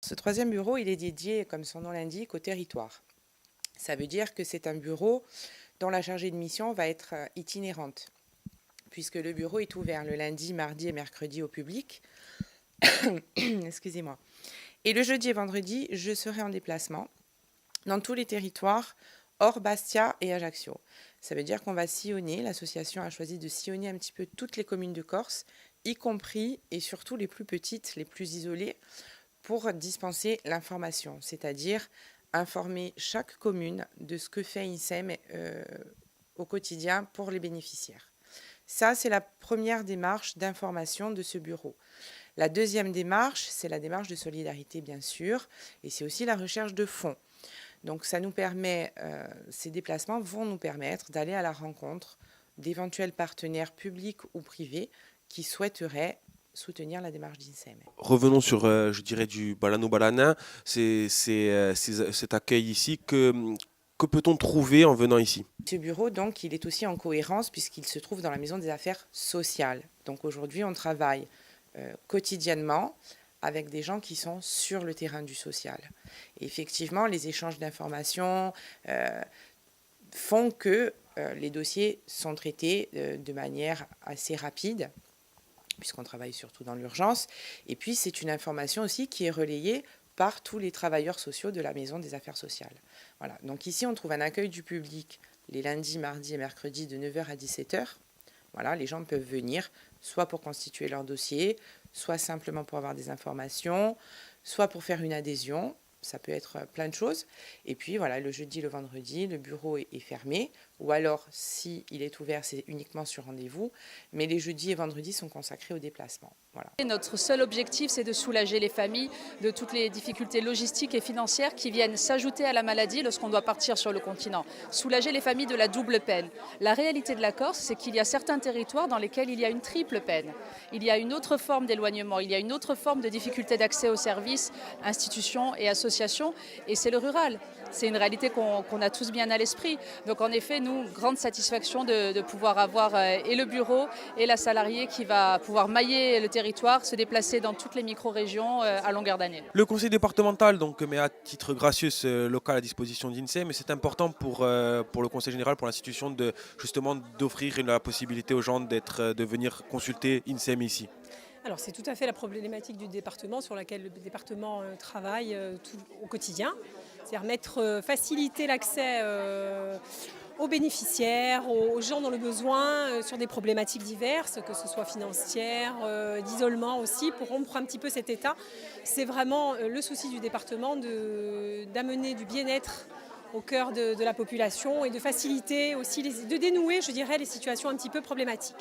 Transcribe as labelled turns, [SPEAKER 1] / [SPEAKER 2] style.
[SPEAKER 1] Ce troisième bureau, il est dédié, comme son nom l'indique, au territoire. Ça veut dire que c'est un bureau dont la chargée de mission va être itinérante, puisque le bureau est ouvert le lundi, mardi et mercredi au public. Excusez-moi. Et le jeudi et vendredi, je serai en déplacement dans tous les territoires hors Bastia et Ajaccio. Ça veut dire qu'on va sillonner, l'association a choisi de sillonner un petit peu toutes les communes de Corse, y compris et surtout les plus petites, les plus isolées, pour dispenser l'information, c'est-à-dire informer chaque commune de ce que fait INSEM au quotidien pour les bénéficiaires. Ça, c'est la première démarche d'information de ce bureau. La deuxième démarche, c'est la démarche de solidarité, bien sûr, et c'est aussi la recherche de fonds. Donc, ça nous permet, ces déplacements vont nous permettre d'aller à la rencontre d'éventuels partenaires publics ou privés qui souhaiteraient soutenir la démarche d'INSEM.
[SPEAKER 2] Revenons sur, je dirais, du Balano Balana, cet accueil ici. Que peut-on trouver en venant ici?
[SPEAKER 1] Ce bureau, donc, il est aussi en cohérence puisqu'il se trouve dans la maison des affaires sociales. Donc aujourd'hui, on travaille quotidiennement avec des gens qui sont sur le terrain du social. Et effectivement, les échanges d'informations font que les dossiers sont traités de manière assez rapide, puisqu'on travaille surtout dans l'urgence. Et puis, c'est une information aussi qui est relayée par tous les travailleurs sociaux de la Maison des Affaires sociales. Voilà. Donc ici, on trouve un accueil du public les lundis, mardis et mercredis de 9h à 17h. Voilà, les gens peuvent venir soit pour constituer leur dossier, soit simplement pour avoir des informations, soit pour faire une adhésion. Ça peut être plein de choses. Et puis voilà, le jeudi, le vendredi, le bureau est fermé. Ou alors, si il est ouvert, c'est uniquement sur rendez-vous. Mais les jeudis et vendredis sont consacrés au déplacement. Voilà.
[SPEAKER 3] Et notre seul objectif, c'est de soulager les familles de toutes les difficultés logistiques et financières qui viennent s'ajouter à la maladie lorsqu'on doit partir sur le continent. Soulager les familles de la double peine. La réalité de la Corse, c'est qu'il y a certains territoires dans lesquels il y a une triple peine. Il y a une autre forme d'éloignement, il y a une autre forme de difficulté d'accès aux services, institutions et associations, et c'est le rural. C'est une réalité qu'on a tous bien à l'esprit. Donc en effet, nous, grande satisfaction de pouvoir avoir et le bureau et la salariée qui va pouvoir mailler le territoire, se déplacer dans toutes les micro-régions à longueur d'année.
[SPEAKER 2] Le conseil départemental donc, met à titre gracieux ce local à disposition d'INSEE, mais c'est important pour le conseil général, pour l'institution, justement d'offrir la possibilité aux gens de venir consulter INSEE ici.
[SPEAKER 4] Alors c'est tout à fait la problématique du département sur laquelle le département travaille au quotidien. C'est-à-dire faciliter l'accès aux bénéficiaires, aux gens dans le besoin, sur des problématiques diverses, que ce soit financières, d'isolement aussi, pour rompre un petit peu cet état. C'est vraiment le souci du département d'amener du bien-être au cœur de la population et de faciliter aussi, de dénouer, je dirais, les situations un petit peu problématiques.